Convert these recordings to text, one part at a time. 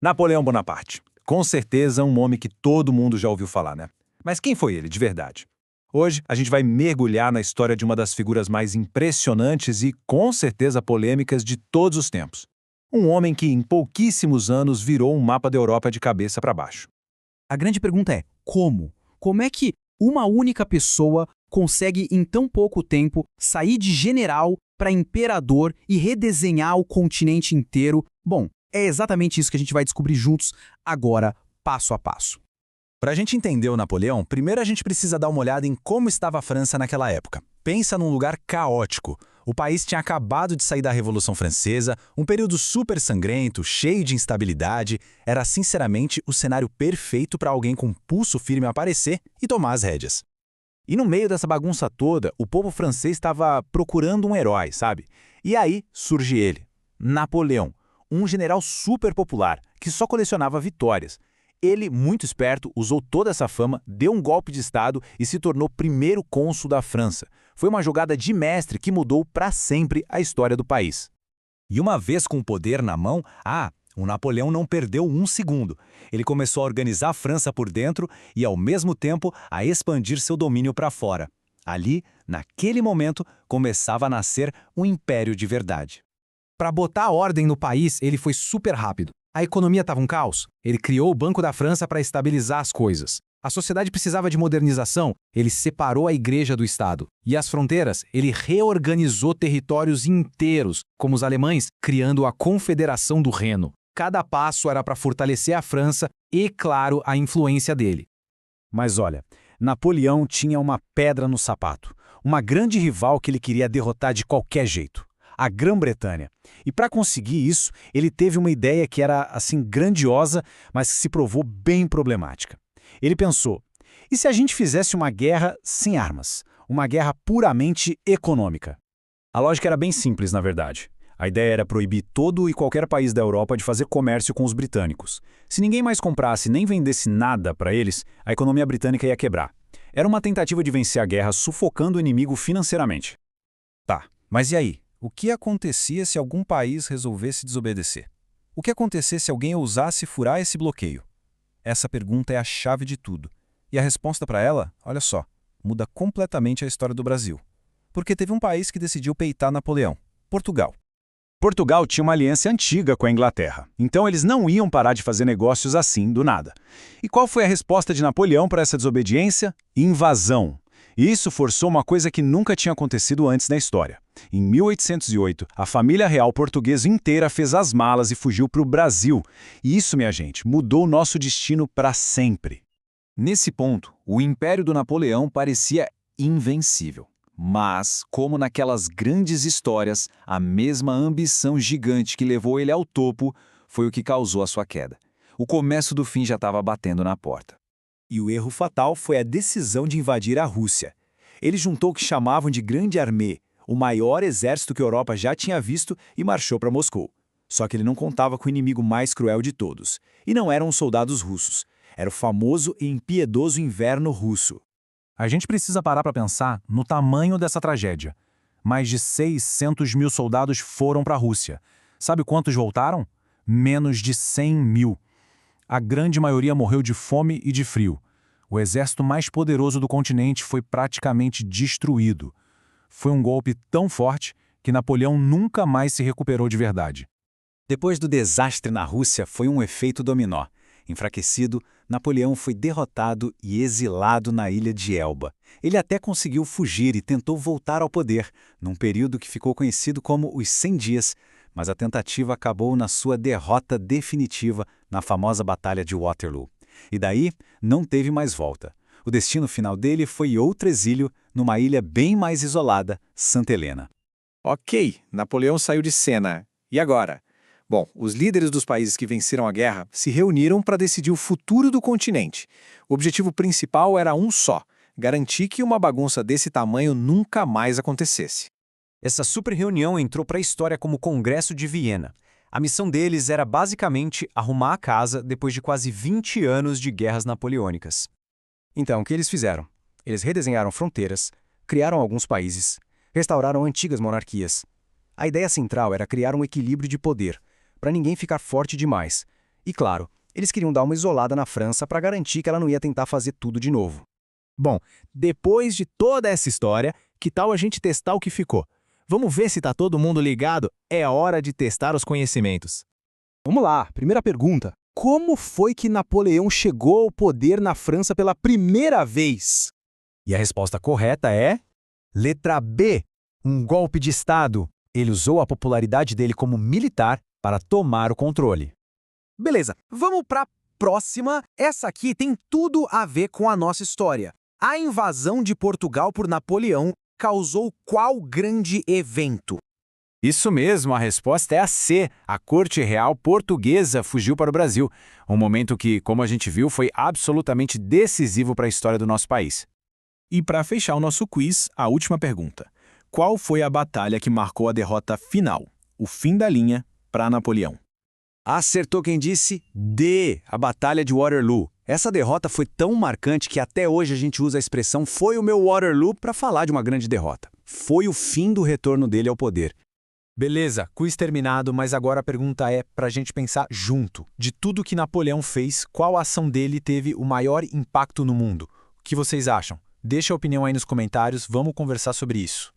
Napoleão Bonaparte. Com certeza um nome que todo mundo já ouviu falar, né? Mas quem foi ele, de verdade? Hoje, a gente vai mergulhar na história de uma das figuras mais impressionantes e, com certeza, polêmicas de todos os tempos. Um homem que, em pouquíssimos anos, virou um mapa da Europa de cabeça para baixo. A grande pergunta é, como? Como é que uma única pessoa consegue, em tão pouco tempo, sair de general para imperador e redesenhar o continente inteiro? Bom, é exatamente isso que a gente vai descobrir juntos agora, passo a passo. Para a gente entender o Napoleão, primeiro a gente precisa dar uma olhada em como estava a França naquela época. Pensa num lugar caótico. O país tinha acabado de sair da Revolução Francesa, um período super sangrento, cheio de instabilidade. Era, sinceramente, o cenário perfeito para alguém com pulso firme aparecer e tomar as rédeas. E no meio dessa bagunça toda, o povo francês estava procurando um herói, sabe? E aí surge ele, Napoleão, um general super popular que só colecionava vitórias. Ele, muito esperto, usou toda essa fama, deu um golpe de estado e se tornou primeiro cônsul da França. Foi uma jogada de mestre que mudou para sempre a história do país. E uma vez com o poder na mão, o Napoleão não perdeu um segundo. Ele começou a organizar a França por dentro e, ao mesmo tempo, a expandir seu domínio para fora. Ali, naquele momento, começava a nascer um império de verdade. Para botar ordem no país, ele foi super rápido. A economia estava um caos. Ele criou o Banco da França para estabilizar as coisas. A sociedade precisava de modernização. Ele separou a igreja do Estado. E as fronteiras, ele reorganizou territórios inteiros, como os alemães, criando a Confederação do Reno. Cada passo era para fortalecer a França e, claro, a influência dele. Mas olha, Napoleão tinha uma pedra no sapato. Uma grande rival que ele queria derrotar de qualquer jeito. A Grã-Bretanha. E para conseguir isso, ele teve uma ideia que era, assim, grandiosa, mas que se provou bem problemática. Ele pensou, e se a gente fizesse uma guerra sem armas? Uma guerra puramente econômica? A lógica era bem simples, na verdade. A ideia era proibir todo e qualquer país da Europa de fazer comércio com os britânicos. Se ninguém mais comprasse nem vendesse nada para eles, a economia britânica ia quebrar. Era uma tentativa de vencer a guerra sufocando o inimigo financeiramente. Tá, mas e aí? O que acontecia se algum país resolvesse desobedecer? O que acontecia se alguém ousasse furar esse bloqueio? Essa pergunta é a chave de tudo. E a resposta para ela, olha só, muda completamente a história do Brasil. Porque teve um país que decidiu peitar Napoleão, Portugal. Portugal tinha uma aliança antiga com a Inglaterra, então eles não iam parar de fazer negócios assim, do nada. E qual foi a resposta de Napoleão para essa desobediência? Invasão. E isso forçou uma coisa que nunca tinha acontecido antes na história. Em 1808, a família real portuguesa inteira fez as malas e fugiu para o Brasil. E isso, minha gente, mudou o nosso destino para sempre. Nesse ponto, o Império do Napoleão parecia invencível. Mas, como naquelas grandes histórias, a mesma ambição gigante que levou ele ao topo foi o que causou a sua queda. O começo do fim já estava batendo na porta. E o erro fatal foi a decisão de invadir a Rússia. Ele juntou o que chamavam de Grande Armée, o maior exército que a Europa já tinha visto, e marchou para Moscou. Só que ele não contava com o inimigo mais cruel de todos. E não eram os soldados russos. Era o famoso e impiedoso inverno russo. A gente precisa parar para pensar no tamanho dessa tragédia. Mais de 600 mil soldados foram para a Rússia. Sabe quantos voltaram? Menos de 100 mil. A grande maioria morreu de fome e de frio. O exército mais poderoso do continente foi praticamente destruído. Foi um golpe tão forte que Napoleão nunca mais se recuperou de verdade. Depois do desastre na Rússia, foi um efeito dominó. Enfraquecido, Napoleão foi derrotado e exilado na ilha de Elba. Ele até conseguiu fugir e tentou voltar ao poder, num período que ficou conhecido como os 100 dias, mas a tentativa acabou na sua derrota definitiva na famosa Batalha de Waterloo. E daí, não teve mais volta. O destino final dele foi outro exílio, numa ilha bem mais isolada, Santa Helena. Ok, Napoleão saiu de cena. E agora? Bom, os líderes dos países que venceram a guerra se reuniram para decidir o futuro do continente. O objetivo principal era um só: garantir que uma bagunça desse tamanho nunca mais acontecesse. Essa super reunião entrou para a história como Congresso de Viena. A missão deles era basicamente arrumar a casa depois de quase 20 anos de guerras napoleônicas. Então, o que eles fizeram? Eles redesenharam fronteiras, criaram alguns países, restauraram antigas monarquias. A ideia central era criar um equilíbrio de poder, para ninguém ficar forte demais, E claro, eles queriam dar uma isolada na França para garantir que ela não ia tentar fazer tudo de novo. Bom, depois de toda essa história, que tal a gente testar o que ficou? Vamos ver se tá todo mundo ligado? É hora de testar os conhecimentos. Vamos lá, primeira pergunta. Como foi que Napoleão chegou ao poder na França pela primeira vez? E a resposta correta é... letra B, um golpe de Estado. Ele usou a popularidade dele como militar para tomar o controle. Beleza, vamos para a próxima. Essa aqui tem tudo a ver com a nossa história. A invasão de Portugal por Napoleão causou qual grande evento? Isso mesmo, a resposta é a C. A corte real portuguesa fugiu para o Brasil. Um momento que, como a gente viu, foi absolutamente decisivo para a história do nosso país. E para fechar o nosso quiz, a última pergunta. Qual foi a batalha que marcou a derrota final, o fim da linha, para Napoleão? Acertou quem disse D, a Batalha de Waterloo. Essa derrota foi tão marcante que até hoje a gente usa a expressão "foi o meu Waterloo" para falar de uma grande derrota. Foi o fim do retorno dele ao poder. Beleza, quiz terminado, mas agora a pergunta é pra gente pensar junto. De tudo que Napoleão fez, qual ação dele teve o maior impacto no mundo? O que vocês acham? Deixa a opinião aí nos comentários, vamos conversar sobre isso.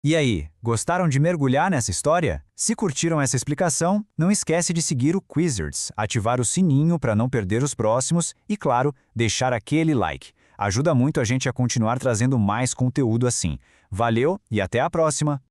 E aí, gostaram de mergulhar nessa história? Se curtiram essa explicação, não esquece de seguir o Quizards, ativar o sininho para não perder os próximos e, claro, deixar aquele like. Ajuda muito a gente a continuar trazendo mais conteúdo assim. Valeu e até a próxima!